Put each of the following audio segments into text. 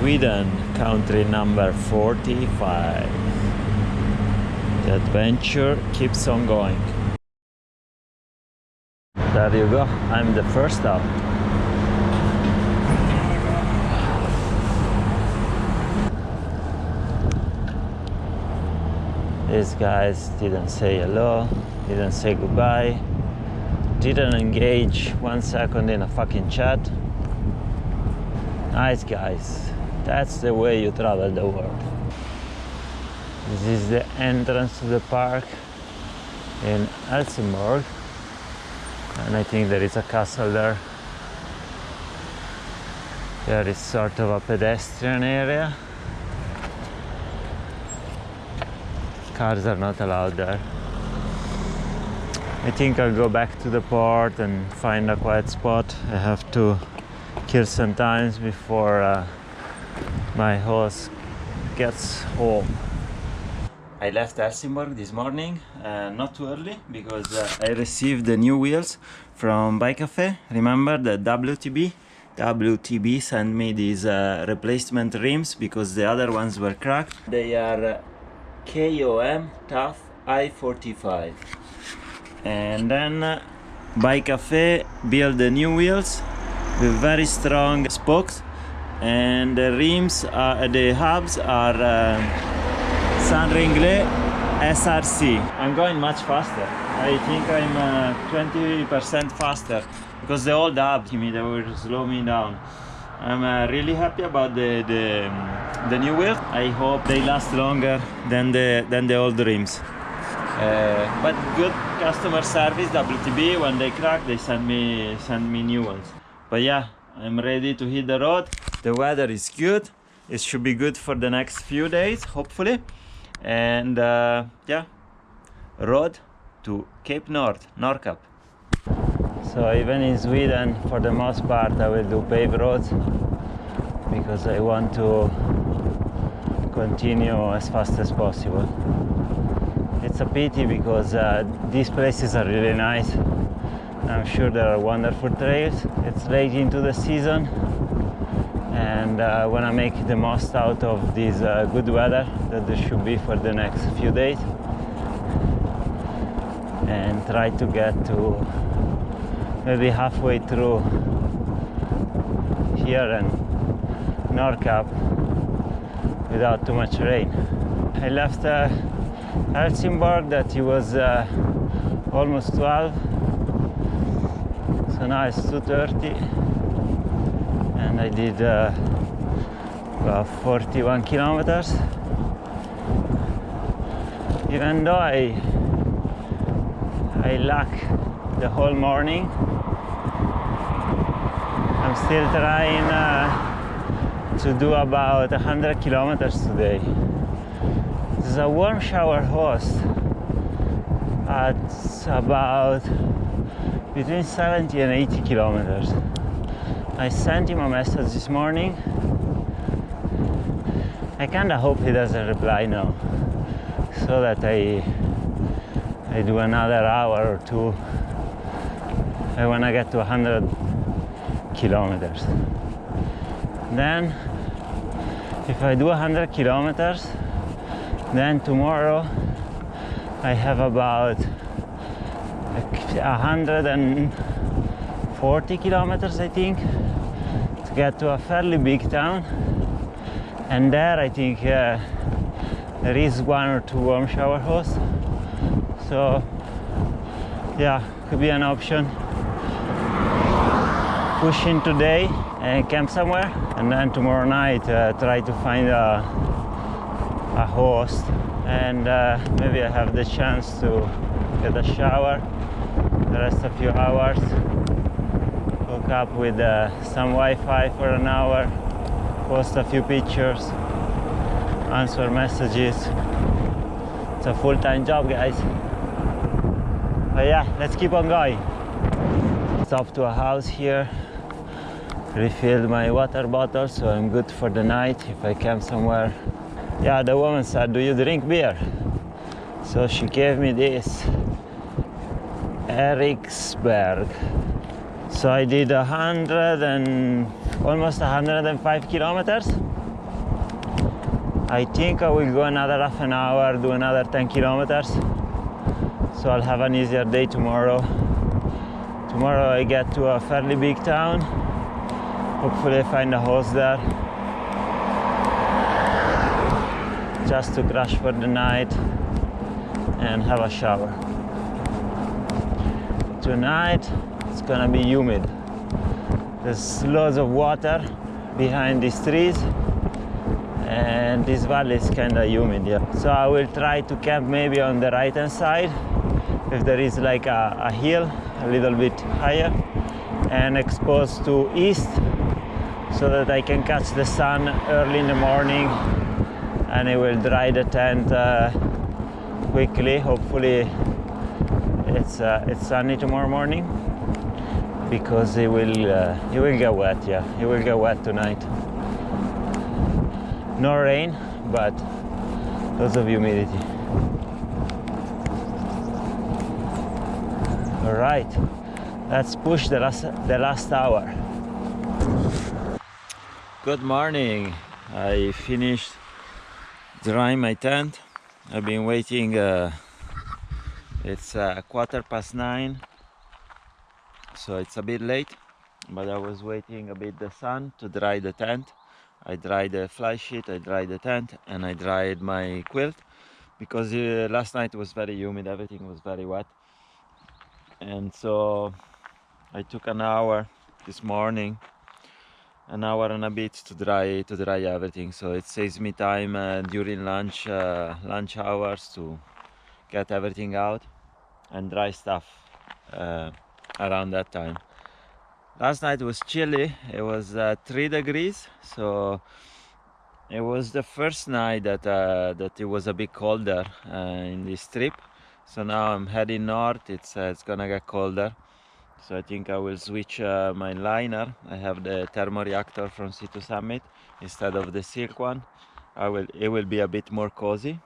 Sweden, country number 45. The adventure keeps on going. There you go, I'm the first out. These guys didn't say hello, didn't say goodbye, didn't engage 1 second in a fucking chat. Nice guys, that's the way you travel the world. This is the entrance to the park in Helsingborg, and I think there is a castle there. There is sort of a pedestrian area. Cars are not allowed there. I think I'll go back to the port and find a quiet spot. I have to kill some time before my host gets home. I left Helsingborg this morning, not too early, because I received the new wheels from Bike Cafe. Remember the WTB? WTB sent me these replacement rims because the other ones were cracked. They are KOM Tough I-45. And then Bike Cafe built the new wheels with very strong spokes, and the rims, the hubs are Saint-Ringlé SRC. I'm going much faster. I think I'm 20% faster because the old hubs they will slow me down. I'm really happy about the new wheels. I hope they last longer than the old rims. But good customer service, WTB. When they crack, they send me new ones. But yeah, I'm ready to hit the road. The weather is good. It should be good for the next few days, hopefully. And yeah, road to Cape North, Nordkapp. So even in Sweden, for the most part, I will do paved roads because I want to continue as fast as possible. It's a pity because these places are really nice. I'm sure there are wonderful trails. It's late into the season, and I want to make the most out of this good weather that there should be for the next few days, and try to get to maybe halfway through here and Nordkapp without too much rain. I left Helsingborg that it was almost 12, so now it's 2:30, and I did about 41 kilometers. Even though I lack the whole morning, I'm still trying to do about 100 kilometers today. This is a warm shower host at about between 70 and 80 kilometers. I sent him a message this morning. I kinda hope he doesn't reply now, so that I do another hour or two. I wanna get to 100 kilometers. Then, if I do 100 kilometers, then tomorrow I have about 140 kilometers, I think, to get to a fairly big town. And there I think there is 1 or 2 warm shower hosts. So yeah, could be an option. Push in today and camp somewhere, and then tomorrow night try to find a host, and maybe I have the chance to get a shower, rest a few hours, hook up with some Wi-Fi for an hour, post a few pictures, answer messages. It's a full-time job, guys. But yeah, let's keep on going. Stop to a house here, refilled my water bottle, so I'm good for the night if I camp somewhere. Yeah, the woman said, "Do you drink beer?" So she gave me this Eriksberg. So I did almost 105 kilometers, I think I will go another half an hour, do another 10 kilometers. So I'll have an easier day tomorrow. Tomorrow I get to a fairly big town. Hopefully I find a host there. Just to crash for the night and have a shower. Tonight it's gonna be humid. There's loads of water behind these trees and this valley is kinda humid, yeah. So I will try to camp maybe on the right hand side if there is like a hill a little bit higher and exposed to east so that I can catch the sun early in the morning and it will dry the tent quickly. Hopefully it's sunny tomorrow morning because it will get wet. Yeah, it will get wet tonight. No rain, but lots of humidity. All right, let's push the last hour. Good morning. I finished drying my tent. I've been waiting. It's 9:15, so it's a bit late, but I was waiting a bit the sun to dry the tent. I dried the fly sheet, I dried the tent, and I dried my quilt because last night was very humid, everything was very wet. And so I took an hour this morning, an hour and a bit to dry everything. So it saves me time during lunch hours to get everything out and dry stuff around that time. Last night was chilly. It was 3 degrees, so it was the first night that it was a bit colder in this trip. So now I'm heading north. It's gonna get colder, so I think I will switch my liner. I have the thermoreactor from C2 Summit instead of the silk one. It will be a bit more cozy,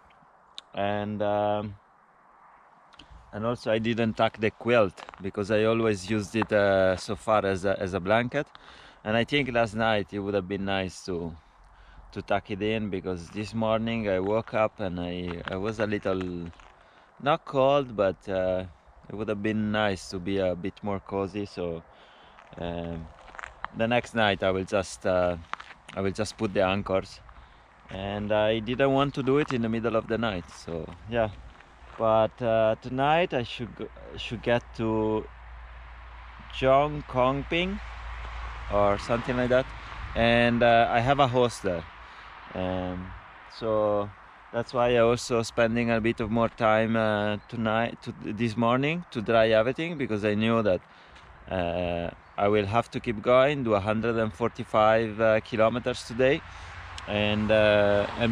and also I didn't tuck the quilt because I always used it so far as a blanket, and I think last night it would have been nice to tuck it in because this morning I woke up and I was a little not cold, but it would have been nice to be a bit more cozy. So the next night I will just put the anchors, and I didn't want to do it in the middle of the night, so yeah. But tonight I should get to Jongkongping or something like that, and I have a host there, so that's why I also spending a bit of more time this morning to dry everything, because I knew that I will have to keep going, do 145 kilometers today, and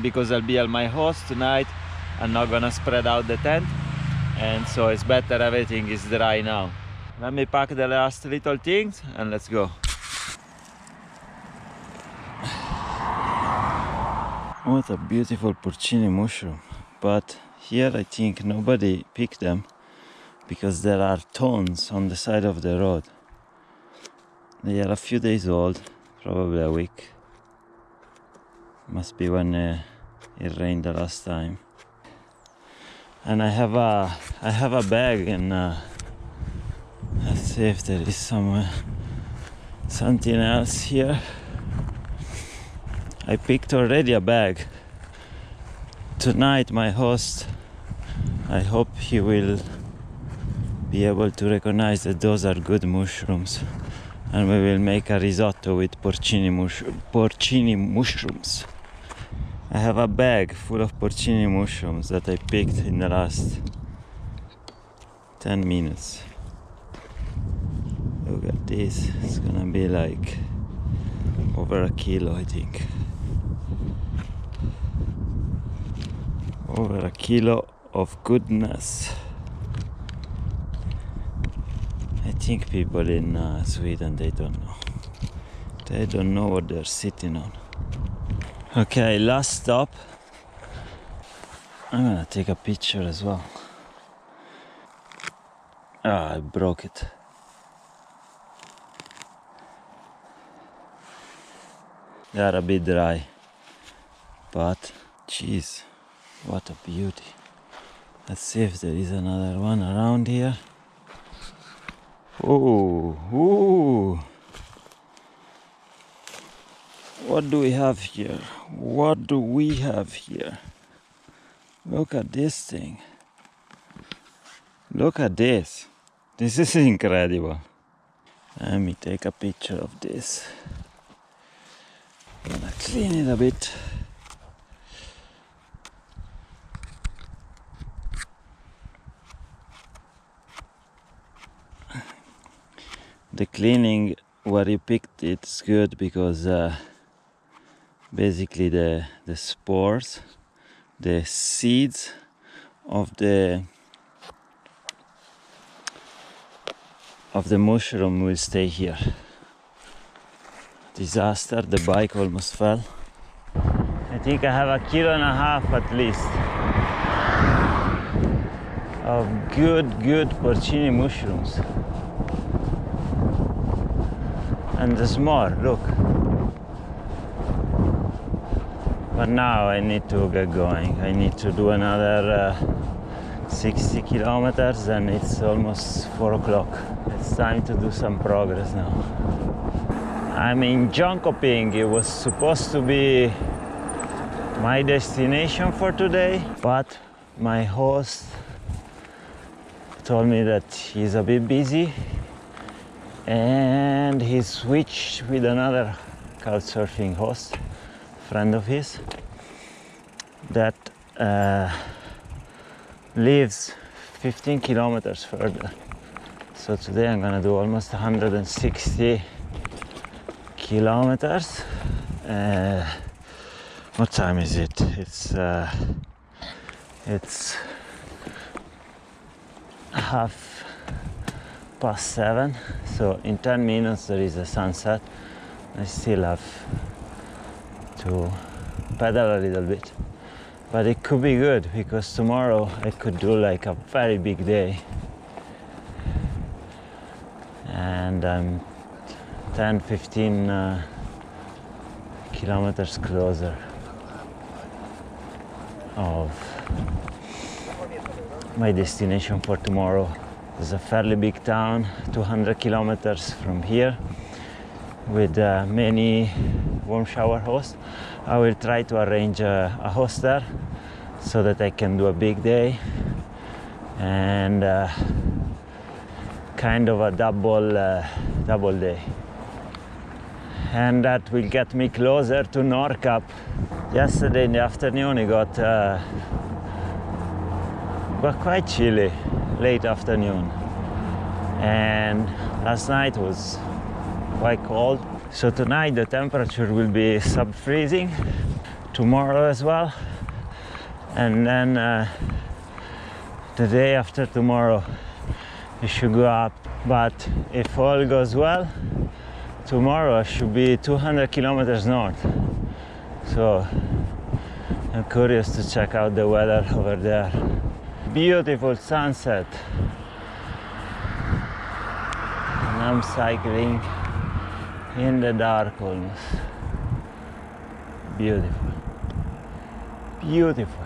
because I'll be at my host tonight, I'm not gonna spread out the tent, and so it's better everything is dry now. Let me pack the last little things and let's go. What a beautiful porcini mushroom, but here I think nobody picked them because there are tons on the side of the road. They are a few days old, probably a week. Must be when it rained the last time. And I have a bag, and let's see if there is something else here. I picked already a bag. Tonight my host, I hope he will be able to recognize that those are good mushrooms, and we will make a risotto with porcini mushrooms. I have a bag full of porcini mushrooms that I picked in the last 10 minutes. Look at this, it's gonna be like over a kilo, I think. Over a kilo of goodness. I think people in Sweden, they don't know. They don't know what they're sitting on. Okay, last stop. I'm gonna take a picture as well. I broke it. They are a bit dry, but Jeez, what a beauty. Let's see if there is another one around here. Oh, ooh. What do we have here? What do we have here? Look at this thing. Look at this. This is incredible. Let me take a picture of this. I'm gonna clean it a bit. The cleaning where you picked it's good because basically the spores, the seeds of the mushroom will stay here. Disaster, the bike almost fell. I think I have 1.5 kilos at least of good porcini mushrooms. And there's more, look. But now I need to get going. I need to do another 60 kilometers and it's almost 4 o'clock. It's time to do some progress now. I'm in Jönköping. It was supposed to be my destination for today, but my host told me that he's a bit busy and he switched with another couchsurfing host, friend of his, that lives 15 kilometers further. So today I'm gonna do almost 160 kilometers. What time is it? It's 7:30. So in 10 minutes there is a sunset. I still have to pedal a little bit, but it could be good because tomorrow I could do like a very big day, and I'm 10-15 kilometers closer of my destination for tomorrow. It's a fairly big town, 200 kilometers from here, with many warm shower hosts. I will try to arrange a host there so that I can do a big day and kind of a double day. And that will get me closer to Nordkapp. Yesterday in the afternoon it got quite chilly, late afternoon, and last night was quite cold. So tonight the temperature will be sub-freezing, tomorrow as well, and then the day after tomorrow it should go up. But if all goes well, tomorrow I should be 200 kilometers north. So I'm curious to check out the weather over there. Beautiful sunset. And I'm cycling in the dark almost. Beautiful. Beautiful.